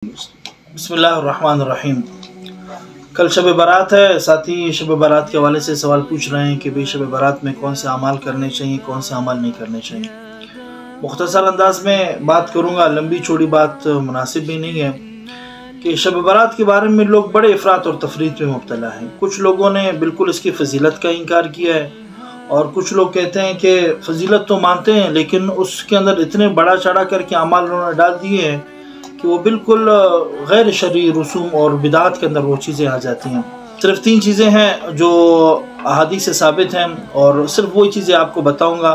बिस्मिल्लाहिर्रहमानिर्रहीम। कल शब बारात है। साथी शब बारात के हवाले से सवाल पूछ रहे हैं कि भाई शब बारात में कौन से अमाल करने चाहिए, कौन से अमाल नहीं करने चाहिए। मुख्तसर अंदाज में बात करूँगा, लंबी चौड़ी बात मुनासिब भी नहीं है कि शब बारात के बारे में लोग बड़े अफरात और तफरीत में मुब्तला हैं। कुछ लोगों ने बिल्कुल इसकी फजीलत का इनकार किया है और कुछ लोग कहते हैं कि फजीलत तो मानते हैं लेकिन उसके अंदर इतने बड़ा चढ़ा करके अमाल उन्होंने डाल दिए हैं कि वो बिल्कुल गैर शरई रसूम और बिदात के अंदर वो चीज़ें आ जाती हैं। सिर्फ 3 चीज़ें हैं जो अहादीस से साबित हैं और सिर्फ वही चीज़ें आपको बताऊंगा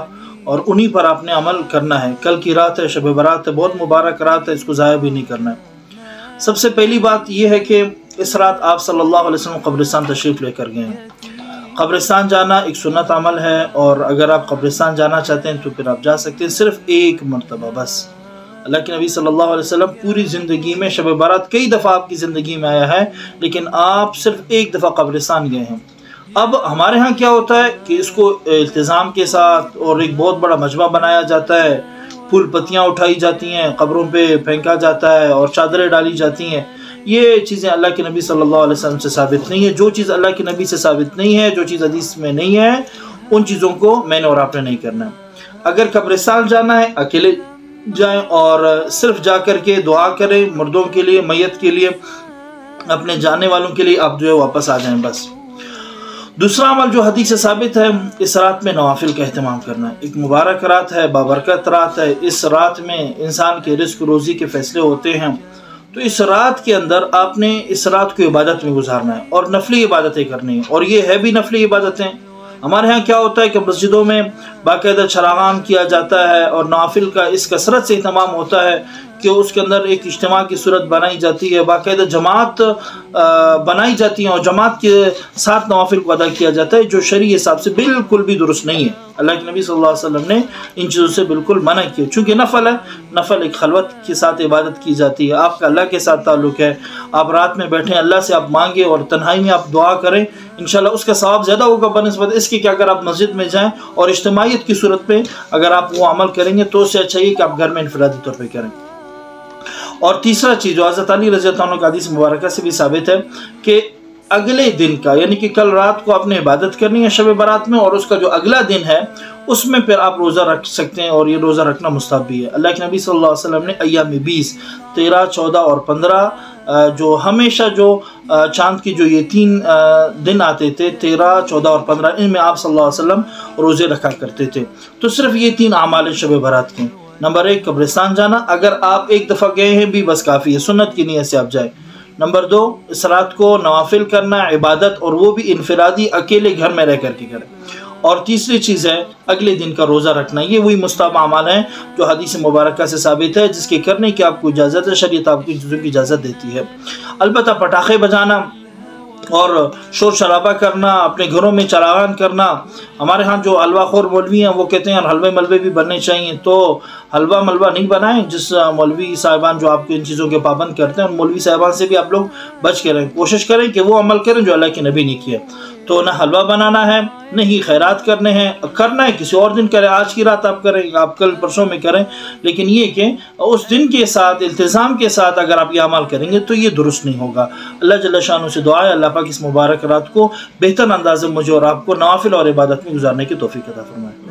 और उन्हीं पर आपने अमल करना है। कल की रात है, शब बारात है, बहुत मुबारक रात है, इसको ज़ाया भी नहीं करना है। सबसे पहली बात यह है कि इस रात आप सल्लल्लाहु अलैहि वसल्लम कब्रिस्तान तशरीफ़ लेकर गए हैं। कब्रिस्तान जाना एक सुन्नत अमल है और अगर आप कब्रिस्तान जाना चाहते हैं तो फिर आप जा सकते हैं, सिर्फ एक मरतबा बस। अल्लाह के नबी सल्लल्लाहु अलैहि वसल्लम पूरी ज़िंदगी में शब बारात कई दफ़ा आपकी ज़िंदगी में आया है लेकिन आप सिर्फ एक दफ़ा कब्रिस्तान गए हैं। अब हमारे यहाँ क्या होता है कि इसको इल्तिज़ाम के साथ और एक बहुत बड़ा मजमा बनाया जाता है, फूल पत्तियाँ उठाई जाती हैं, कब्रों पे फेंका जाता है और चादरें डाली जाती हैं। ये चीज़ें अल्लाह के नबी सल्लल्लाहु अलैहि वसल्लम से साबित नहीं है। जो चीज़ अल्लाह के नबी से साबित नहीं है, जो चीज़ हदीस में नहीं है, उन चीज़ों को मैंने और आपने नहीं करना है। अगर कब्रिस्तान जाना है अकेले जाएं और सिर्फ जा कर के दुआ करें मुर्दों के लिए, मैयत के लिए, अपने जाने वालों के लिए, आप जो है वापस आ जाएं बस। दूसरा अमल जो हदीस से साबित है, इस रात में नवाफिल का एहतमाम करना है। एक मुबारक रात है, बाबरकत रात है। इस रात में इंसान के रिस्क रोज़ी के फैसले होते हैं, तो इस रात के अंदर आपने इस रात को इबादत में गुजारना है और नफली इबादतें करनी है। और ये है भी नफली इबादतें। हमारे यहाँ क्या होता है कि मस्जिदों में बाकायदा चरागान किया जाता है और नवाफिल का इस कसरत से इहतमाम होता है कि उसके अंदर एक इज्तिमा की सूरत बनाई जाती है, बाकायदा जमात बनाई जाती है और जमात के साथ नवाफिल को अदा किया जाता है, जो शरई हिसाब से बिल्कुल भी दुरुस्त नहीं है। अल्लाह के नबी सल्लल्लाहु अलैहि वसल्लम ने इन चीज़ों से बिल्कुल मना किया। चूँकि नफल है, नफल एक खलवत के साथ इबादत की जाती है, आपका अल्लाह के साथ ताल्लुक़ है। आप रात में बैठें, अल्लाह से आप मांगे और तन्हाई में आप दुआ करें, इंशाल्लाह उसका सवाब ज़्यादा होगा बनिस्बत इसके कि अगर आप मस्जिद में जाएँ और इज्तिमाइयत की सूरत में अगर आप वो अमल करेंगे तो उससे अच्छा ये कि आप घर में इनफरादी तौर पर करें। और तीसरा चीज़ जो हज़रत अली रज़ी अल्लाह अन्हु की हदीस मुबारक से भी साबित है कि अगले दिन का यानी कि कल रात को आपने इबादत करनी है शब बारात में और उसका जो अगला दिन है उसमें फिर आप रोज़ा रख सकते हैं और ये रोज़ा रखना मुस्तहब भी है। अल्लाह के नबी सल्लल्लाहु अलैहि वसल्लम ने अय्याम 20, 13, 14 और 15 जो हमेशा जो चाँद की जो ये 3 दिन आते थे, 13, 14 और 15, इनमें आप सल्लल्लाहु अलैहि वसल्लम रोज़े रखा करते थे। तो सिर्फ ये 3 अमाल शब बारात के। नंबर 1 कब्रिस्तान जाना, अगर आप एक दफ़ा गए हैं भी बस काफ़ी है, सुन्नत की नीयत से आप जाए। नंबर 2 इस रात को नवाफिल करना, इबादत, और वो भी इनफरादी अकेले घर में रह करके करें। और तीसरी चीज़ है अगले दिन का रोज़ा रखना। ये वही मुस्तहब अमाल है जो हदीस मुबारक से साबित है, जिसके करने की आपको इजाज़त है, शरीयत आपको इन चीज़ों की इजाज़त देती है। अलबत्ता पटाखे बजाना और शोर शराबा करना, अपने घरों में चरागान करना, हमारे यहाँ जो हलवा खोर मौलवी हैं वो कहते हैं यार हलवे मलबे भी बनने चाहिए, तो हलवा मलबा नहीं बनाएं। जिस मौलवी साहिबान जो आपको इन चीज़ों के पाबंद करते हैं उन मौलवी साहिबान से भी आप लोग बच के रहें, कोशिश करें कि वो अमल करें जो अल्लाह के नबी ने किया। तो ना हलवा बनाना है, नहीं खैरात करने हैं, करना है किसी और दिन करें, आज की रात आप करें, आप कल परसों में करें, लेकिन ये कि उस दिन के साथ इल्तिज़ाम के साथ अगर आप ये अमल करेंगे तो ये दुरुस्त नहीं होगा। अल्लाह जल्ल शानु से दुआ है अल्लाह पाक इस मुबारक रात को बेहतर अंदाज़ में मुझे और आपको नवाफिल और इबादत में गुजारने की तौफीक अता फरमाए।